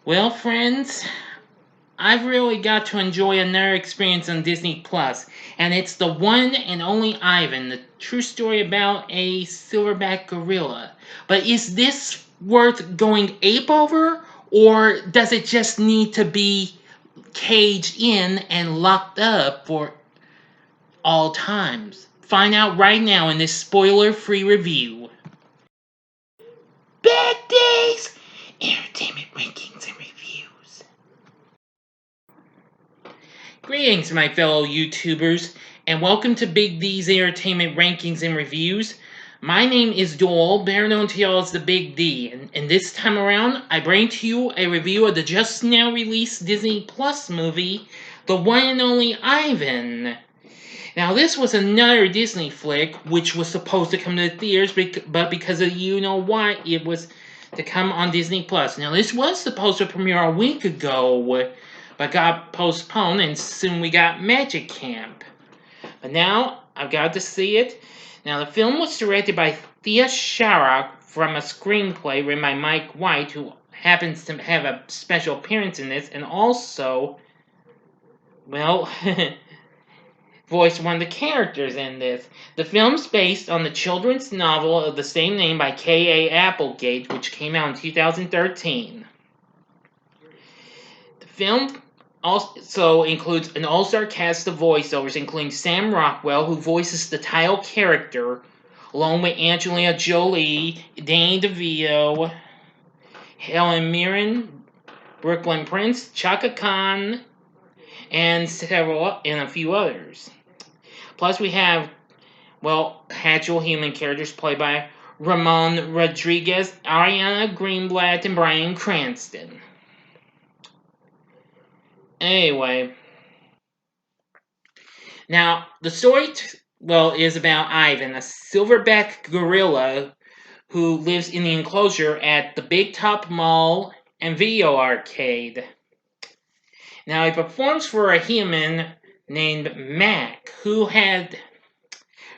Well, friends, I've really got to enjoy another experience on Disney Plus, and it's the one and only Ivan, the true story about a silverback gorilla. But is this worth going ape over, or does it just need to be caged in and locked up for all times? Find out right now in this spoiler-free review. Bad Days! Entertainment Rankings and Reviews. Greetings, my fellow YouTubers, and welcome to Big D's Entertainment Rankings and Reviews. My name is Doyle, better known to y'all as the Big D, and this time around, I bring to you a review of the just now released Disney Plus movie, the one and only Ivan. Now, this was another Disney flick, which was supposed to come to the theaters, but because of you know what, it was to come on Disney Plus. Now, this was supposed to premiere a week ago, but got postponed, and soon we got Magic Camp. But now, I've got to see it. Now, the film was directed by Thea Sharrock from a screenplay written by Mike White, who happens to have a special appearance in this, and also, well, voiced one of the characters in this. The film's based on the children's novel of the same name by K.A. Applegate, which came out in 2013. The film also includes an all-star cast of voiceovers, including Sam Rockwell, who voices the title character, along with Angelina Jolie, Danny DeVito, Helen Mirren, Brooklyn Prince, Chaka Khan, and a few others. Plus, we have, actual human characters played by Ramon Rodriguez, Ariana Greenblatt, and Bryan Cranston. Anyway, now the story, is about Ivan, a silverback gorilla who lives in the enclosure at the Big Top Mall and Video Arcade. Now, he performs for a human named Mac, who had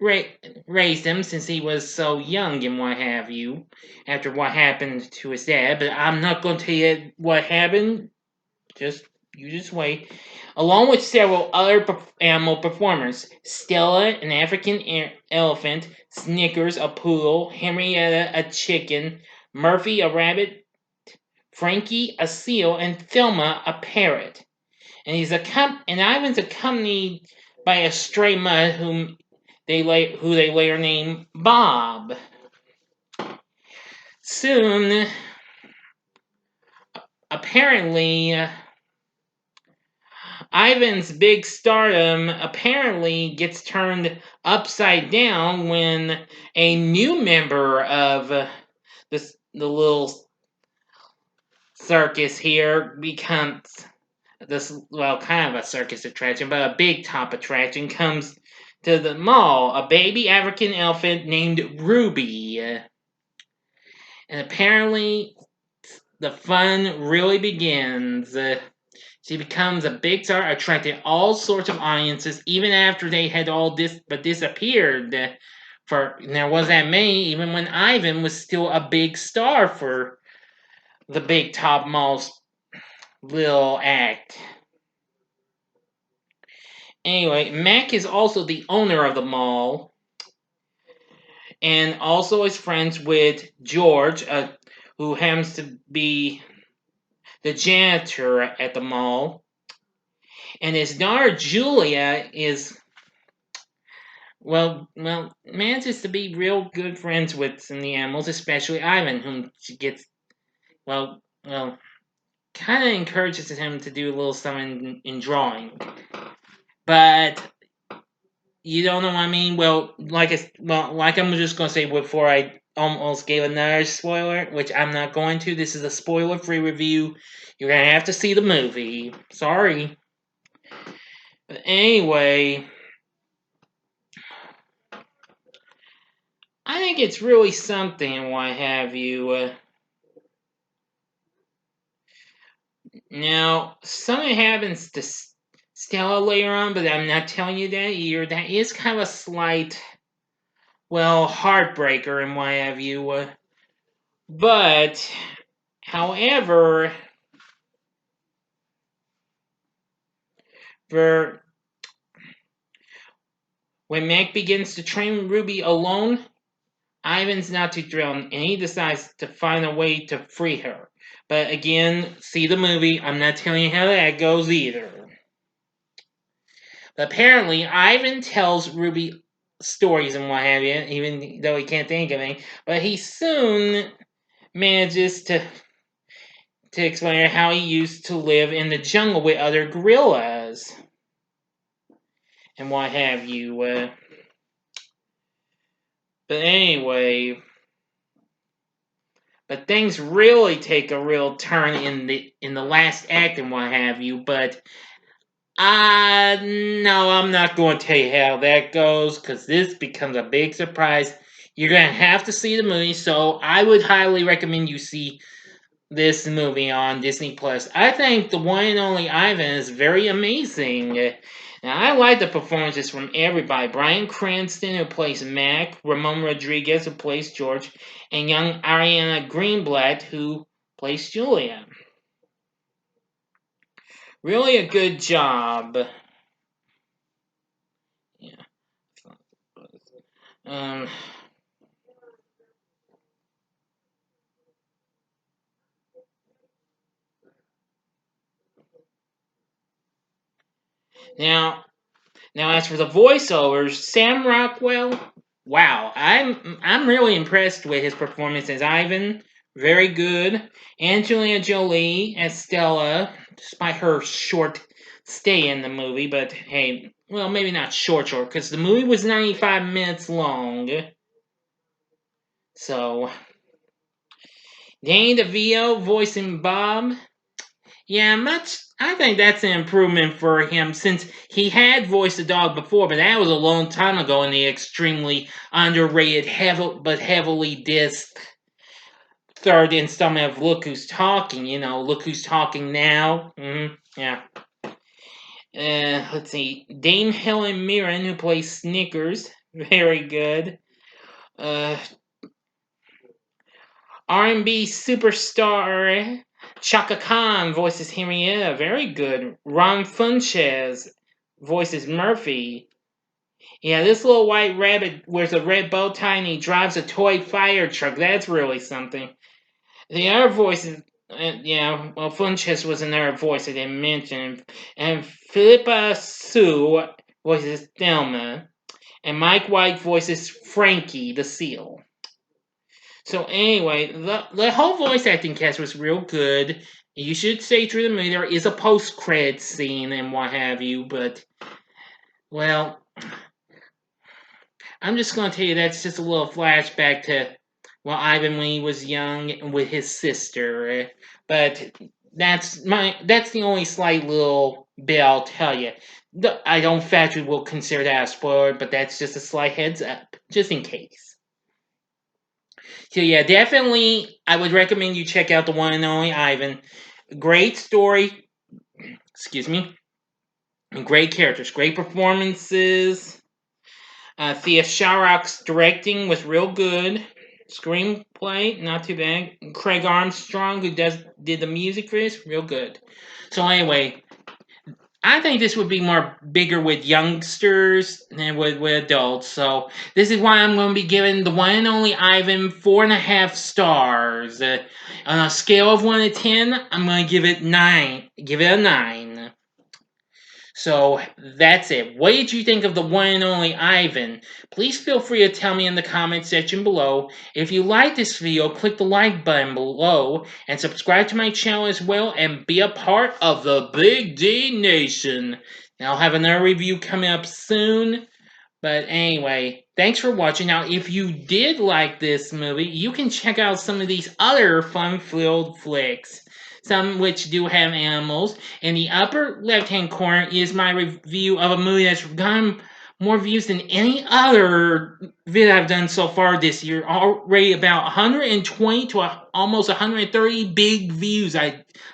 raised him since he was so young and what have you, after what happened to his dad. But I'm not going to tell you what happened. You just wait. Along with several other animal performers: Stella, an African elephant; Snickers, a poodle; Henrietta, a chicken; Murphy, a rabbit; Frankie, a seal; and Thelma, a parrot. And Ivan's accompanied by a stray mutt who they later name Bob. Soon, apparently, Ivan's big stardom apparently gets turned upside down when a new member of the little circus here becomes kind of a circus attraction, but a big top attraction comes to the mall. A baby African elephant named Ruby. And apparently, the fun really begins. She becomes a big star, attracting all sorts of audiences, even after they had all disappeared. There wasn't that many, even when Ivan was still a big star for the Big Top Mall's little act. Anyway, Mac is also the owner of the mall, and also is friends with George, who happens to be the janitor at the mall. And his daughter Julia manages to be real good friends with some of the animals, especially Ivan, whom she gets, kind of encourages him to do a little something in drawing. But you don't know what I mean? Like I'm just gonna say before I almost gave another spoiler, which I'm not going to. This is a spoiler-free review. You're gonna have to see the movie. Sorry. But anyway, I think it's really something and what have you. Now, something happens to Stella later on, but I'm not telling you that either. That is kind of a slight, heartbreaker and what have you. But, however, For when Mac begins to train Ruby alone, Ivan's not too thrilled, and he decides to find a way to free her. But again, see the movie. I'm not telling you how that goes either. But apparently, Ivan tells Ruby stories and what have you, even though he can't think of any. But he soon manages to explain how he used to live in the jungle with other gorillas and what have you. But anyway, but things really take a real turn in the last act and what have you. But no, I'm not going to tell you how that goes because this becomes a big surprise. You're going to have to see the movie, so I would highly recommend you see this movie on Disney Plus. I think the one and only Ivan is very amazing. Now, I like the performances from everybody. Bryan Cranston, who plays Mac, Ramon Rodriguez, who plays George, and young Ariana Greenblatt, who plays Julia. Really a good job. Yeah. Um. Now, as for the voiceovers, Sam Rockwell, wow, I'm really impressed with his performance as Ivan. Very good. Angelina Jolie as Stella, despite her short stay in the movie, but hey, well, maybe not short, because the movie was 95 minutes long. So, Danny DeVito voicing Bob. Yeah, much. I think that's an improvement for him since he had voiced a dog before, but that was a long time ago in the extremely underrated, heavily dissed third installment of Look Who's Talking. You know, Look Who's Talking Now. Yeah. Let's see. Dame Helen Mirren, who plays Snickers, very good. R&B superstar Chaka Khan voices Henrietta, very good. Ron Funches voices Murphy. Yeah, this little white rabbit wears a red bow tie and he drives a toy fire truck. That's really something. The other voices, yeah, well, Funches was another voice I didn't mention. And Philippa Sue voices Thelma. And Mike White voices Frankie the Seal. So anyway, the whole voice acting cast was real good. You should stay through the movie. There is a post-credit scene and what have you, but well, I'm just gonna tell you that's just a little flashback to Ivan when he was young with his sister. But that's the only slight little bit I'll tell you. I don't factually will consider that a spoiler, but that's just a slight heads up, just in case. So yeah, definitely I would recommend you check out the one and only Ivan. Great story. Excuse me. Great characters, great performances. Thea Sharrock's directing was real good. Screenplay, not too bad. Craig Armstrong, who did the music for this, real good. So anyway, I think this would be more bigger with youngsters than with adults. So this is why I'm going to be giving the one and only Ivan 4.5 stars. On a scale of 1 to 10, I'm going to give it 9. Give it a 9. So that's it. What did you think of the one and only Ivan? Please feel free to tell me in the comment section below. If you like this video, click the like button below and subscribe to my channel as well and be a part of the Big D Nation. Now, I'll have another review coming up soon. But anyway, thanks for watching. Now, if you did like this movie, you can check out some of these other fun-filled flicks. Some which do have animals. In the upper left-hand corner is my review of a movie that's gotten more views than any other video I've done so far this year. Already about 120 to almost 130 big views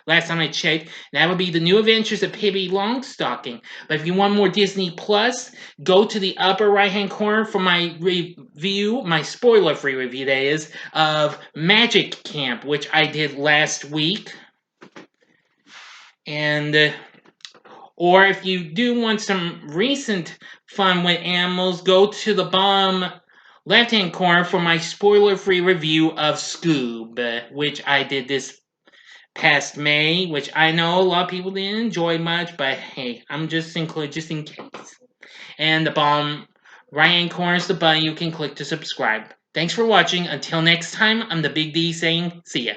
last time I checked. That would be The New Adventures of Pippi Longstocking. But if you want more Disney Plus, go to the upper right-hand corner for my review, my spoiler-free review, that is, of Magic Camp, which I did last week. And Or if you do want some recent fun with animals, go to the bottom left hand corner for my spoiler free review of Scoob, which I did this past May, which I know a lot of people didn't enjoy much, but hey, I'm just included just in case. And the bottom right hand corner is the button you can click to subscribe. Thanks for watching. Until next time, I'm the Big D saying see ya.